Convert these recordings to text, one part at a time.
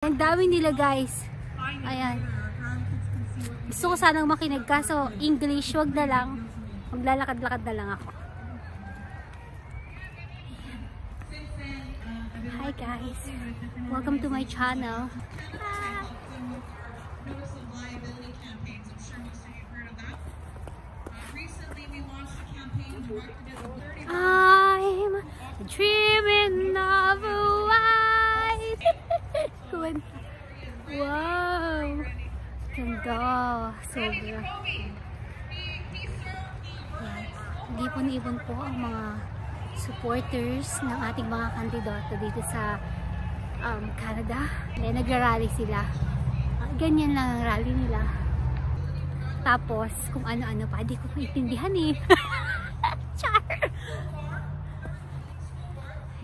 Ang dami nila guys. Ayan. Gusto ko sanang makinig kaso English, wag na lang. Maglalakad-lakad na lang ako. Hi guys. Welcome to my channel. I'm dreaming of a white. Wow. Ganda. Sobra. Ipon-ipon po ang mga supporters ng ating mga kandidato dito sa Canada. Nagra-rally sila. Ganyan lang ang rally nila. Tapos, kung ano-ano pa, di ko maintindihan eh. Char!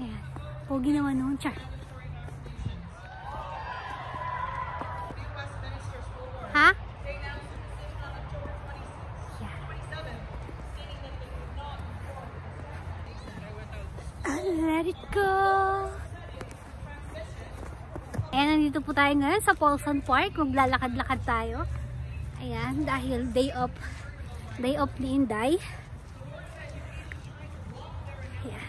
Ayan. Pogi naman noon, char. Ha? Yeah. Let it go! Ayan, nandito po tayo ngayon sa Paulson Park. Maglalakad-lakad tayo. Ayan, dahil day off ni Inday. Ayan.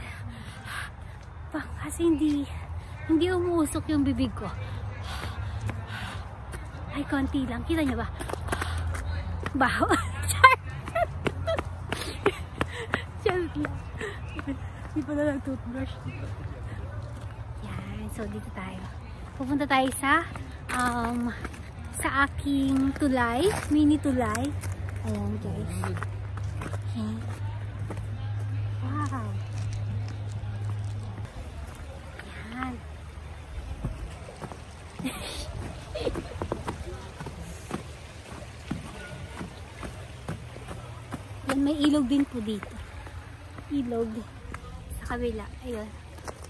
Kasi hindi umuusok yung bibig ko. Ay, konti lang. Kita niyo ba? Baho. Just lang. Hindi pa na toothbrush. Yan. So, dito tayo. Pupunta tayo sa aking tulay. Mini tulay. Ayan, guys. Okay. Wow. Yan. Yan, may ilog din po dito. Ilog. Sa kabila. Ayun.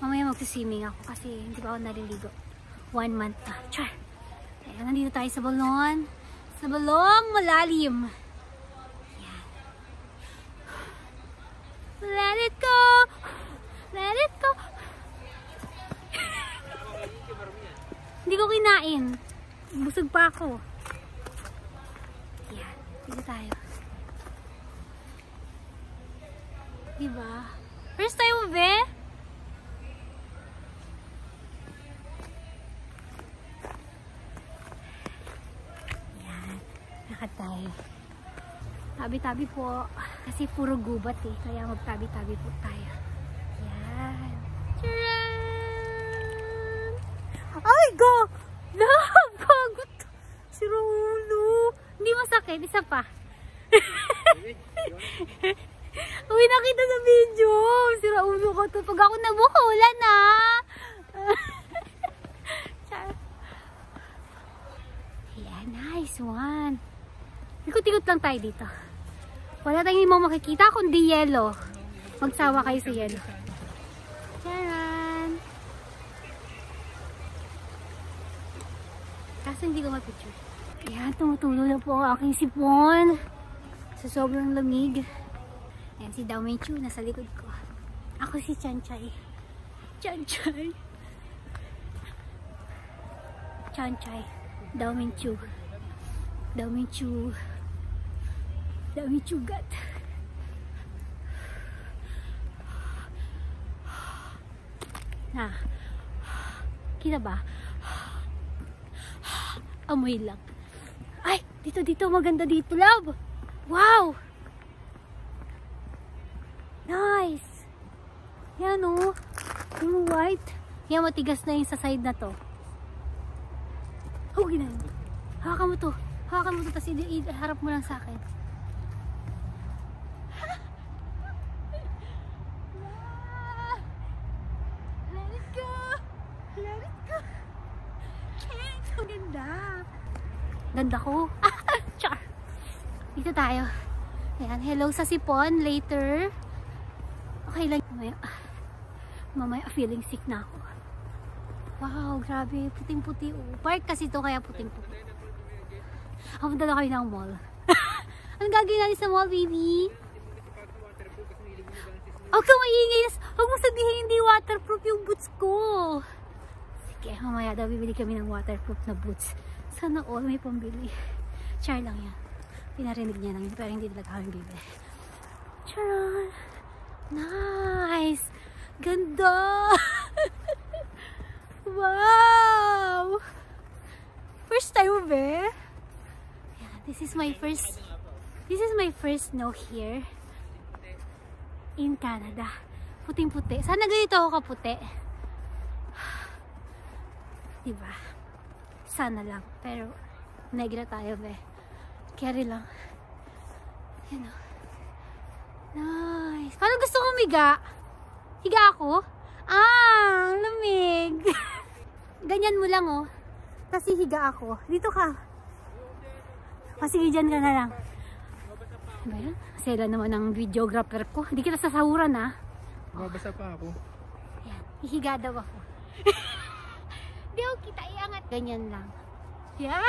Mamaya magsiswimming ako kasi hindi pa ako naliligo. 1 month pa. Char! Ayan, nandito tayo sa balon. Sa balong malalim. Ayan. Let it go! Let it go! Hindi ko kinain. Busog pa ako. Ayan. Dito tayo. Diba? First time mo, be? Ayan. Lakad tayo. Tabi-tabi po. Kasi puro gubat eh. Kaya magtabi-tabi po tayo. Ayan. Tcharam! Ay, go! Love! Bagot! Si Raulo! Hindi masakit. Isa pa. Uy, nakita sa video. Sira ulo ko to. Pag ako nabuka, wala na. Yeah, nice one. Ikot-ikot lang tayo dito. Wala tayong hindi mo makikita kundi yellow. Magsawa kayo sa yellow. Charan! Kaso hindi ko mapicture. Ayan, tumutulo na po ang aking sipon. Sa sobrang lamig. Ayan, si Dao Mingchu nasa likod ko. Ako si Chanchay. Chanchay. Chanchay. Dao Mingchu. Dao Mingchu. Dao Mingchu gat. Na. Kita ba? Amoy lang. Ay! Dito, maganda dito, love! Wow! Nice! Yan o. Yung white. Yan, matigas na yung sa side na to. Oh, ginahin. Hawakan mo to. Hawakan mo to. Tapos harap mo lang sa akin. Let it go! Let it go! Ang ganda. Ganda ko. Char! Dito tayo. Ayan, hello sa sipon. Later. Okay lang. Mamaya feeling sick na ako. Wow, grabe. Puting-puti. Park kasi to kaya puting-puti. Ako dala kayo ng mall. Anong gagawin natin sa mall, baby? Huwag kang maingay. Huwag mo sabihin hindi waterproof yung boots ko. Kaya mamaya daw bibili kami ng waterproof na boots. Sana all may pambili. Char lang yan. Pinarinig niya lang yun, pero hindi talaga kami bibili. Charon! Nice! Ganda! Wow! First time mo ba? Yeah, this is my first snow here in Canada. Puting-puti. Sana ganito ako kaputi. Diba? Sana lang. Pero negra tayo be. Carry lang. You know. Nice. Parang gusto ko humiga. Higa ako? Ah, lamig. Ganyan mo lang oh. Kasi higa ako. Dito ka. O sige, dyan ka na lang. Ano ba yan? Sela naman ang videographer ko. Hindi kita sasahuran ah. Mabasa pa ako. Ayan. Hihiga daw ako. Hindi ako kita iangat. Ganyan lang. Yeah?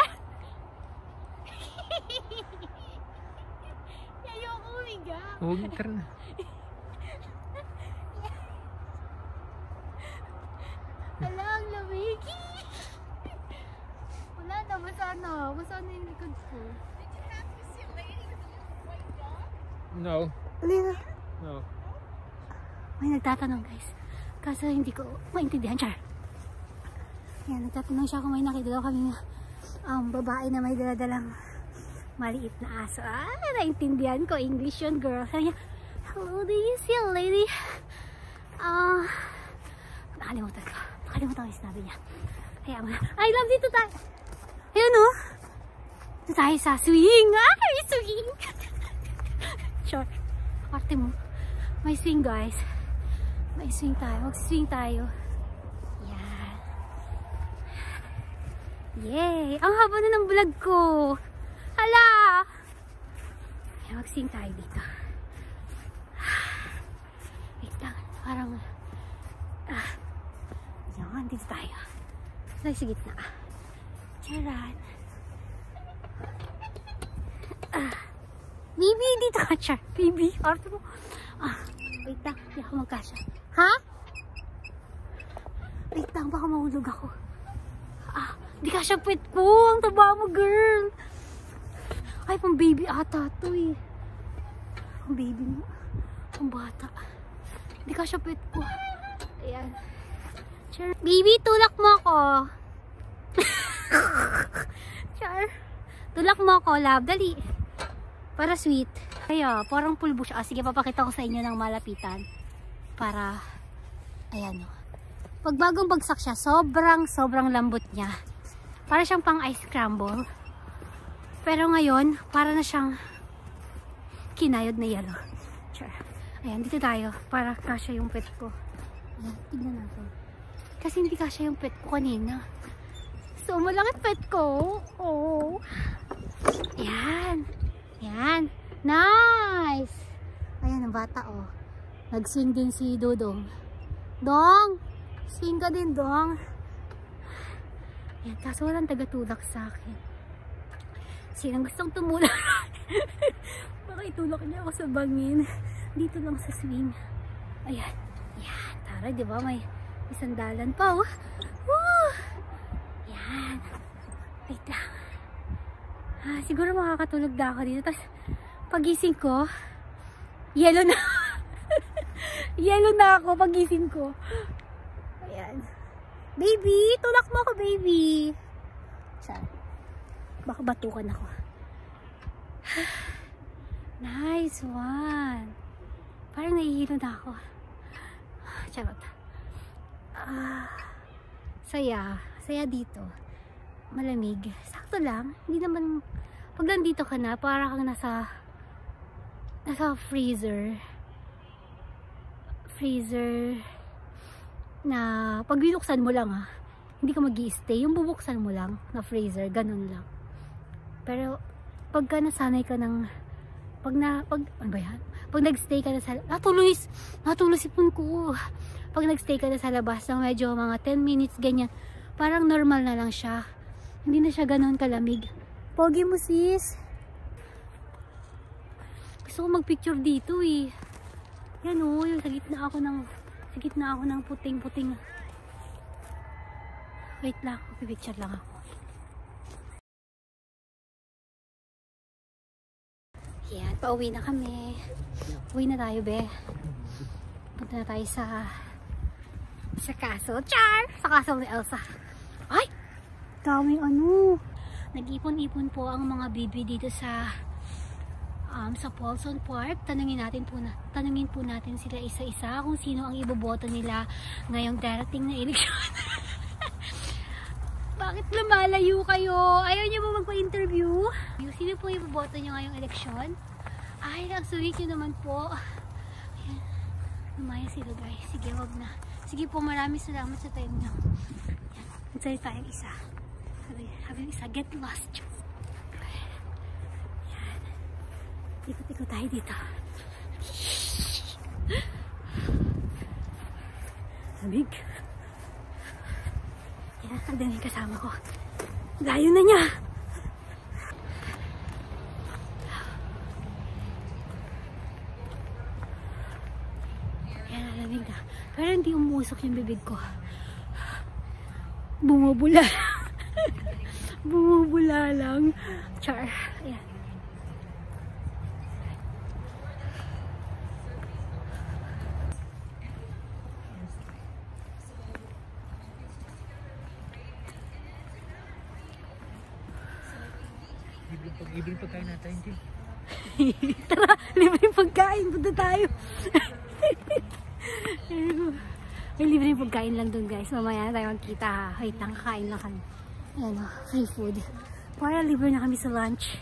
Ayoko humiga. Huwag ka na. Ala, ang lamig. Wala na, basa na. Basa na yung likod ko. No. Alina. No. May nagtatanong guys. Kaso hindi ko maintindihan. Char. Yan, nagtatanong siya kung may nakita daw kami babae na may daladalang maliit na aso. Ah, naintindihan ko. English yun, girl. Sabi niya, hello, do you see a lady? Nakalimutan ko. Nakalimutan ko yung sinabi niya. Kaya I love dito tayo. Ayun o. Dito tayo sa swing. Ay, swing. Sure. Arte mo. May swing guys. May swing tayo. Mag-swing tayo. Yan. Yay. Ang haba na ng vlog ko. Hala. Yan, mag-swing tayo dito. Wait lang. Parang yan. Dito tayo. Sa gitna. Charan. Baby, dito ka, Char. Baby, arte mo. Wait lang. Hindi ako magkasya. Ha? Wait lang, baka mahulog ako. Hindi kasya pet ko. Ang taba mo, girl. Ay, pang baby ata to eh. Pang baby mo. Pang bata. Hindi kasya pet ko. Ayan. Char. Baby, tulak mo ako. Char. Tulak mo ako, love. Dali. Para sweet. Kaya, parang pulbo siya. Sige, papakita ko sa inyo ng malapitan. Para, ayan o. Pag bagong bagsak siya, sobrang lambot niya. Para siyang pang ice crumble. Pero ngayon, para na siyang kinayod na yellow. Sure. Ayan, dito tayo. Para kasya yung pet ko. Ayan, tignan natin. Kasi hindi kasya yung pet ko kanina. So, malaki pet ko. Oh. Ayan. Yan. Nice! Ayan ang bata oh. Nag-swing din si Dodong. Dong! Swing ka din, Dong. Ayan. Kaso walang tagatulak sa akin. Sinang gustong tumulak? Baka itulak niya ako sa bangin. Dito lang sa swing. Ayan. Ayan. Tara, di ba? May sandalan pa oh. Woo! Ayan. Wait lang. Siguro makakatulog na ako dito. Tapos, pagising ko, yellow na. Yellow na ako pagising ko. Ayan. Baby, tulak mo ako, baby. Saan? Baka batukan ako. Nice one. Parang nahihilo na ako. Charot. Saya. Saya dito. Malamig. Sakto lang. Hindi naman, pag nandito ka na, para kang nasa freezer na pag binuksan mo lang hindi ka mag-i-stay. Yung bubuksan mo lang na freezer, ganun lang. Pero pagka nasanay ka ng ano ba yan? Pag nag-stay ka na sa natuloy sipon ko. Pag nag-stay ka na sa labas ng medyo mga 10 minutes ganyan, parang normal na lang siya. Hindi na siya ganoon kalamig. Pogi mo sis. Gusto ko magpicture dito eh. Yan oh, yung sa gitna ako ng puting-puting. Wait lang, pipicture lang ako. Yan, pauwi na kami. Uwi na tayo, be. Punta na tayo sa castle. Char! Sa castle ni Elsa. Ay! Daming ano. Nag-ipon-ipon po ang mga bibi dito sa Paulson Park. Tanungin po natin sila isa-isa kung sino ang iboboto nila ngayong darating na eleksyon. Bakit lumalayo kayo? Ayaw niyo ba magpa-interview? Sino po iboboto niyo ngayong eleksyon? Ay, ang sweet niyo naman po. Ayan. Lumaya sila, guys. Sige, wag na. Sige po, maraming salamat sa time niyo. Magsaya tayong isa. Sabi yung isa, get lost. Ayan. Ikot-ikot tayo dito. Lamig. Ayan, ang daming kasama ko. Layo na niya! Ayan, lamig na. Pero hindi umusok yung bibig ko. Bumubula. Bumubula lang. Char. Ayan. Libreng pagkain natin, Jim. Tara, libreng pagkain. Punta tayo. May libreng pagkain lang dun, guys. Mamaya na tayo magkita, ha. Wait lang, kakain lang kami. Ayan o, free food. Para libre na kami sa lunch.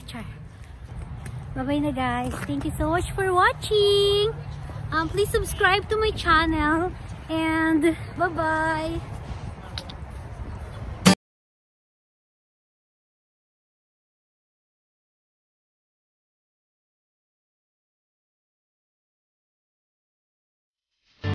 Char. Bye-bye na, guys. Thank you so much for watching. Please subscribe to my channel. And bye-bye.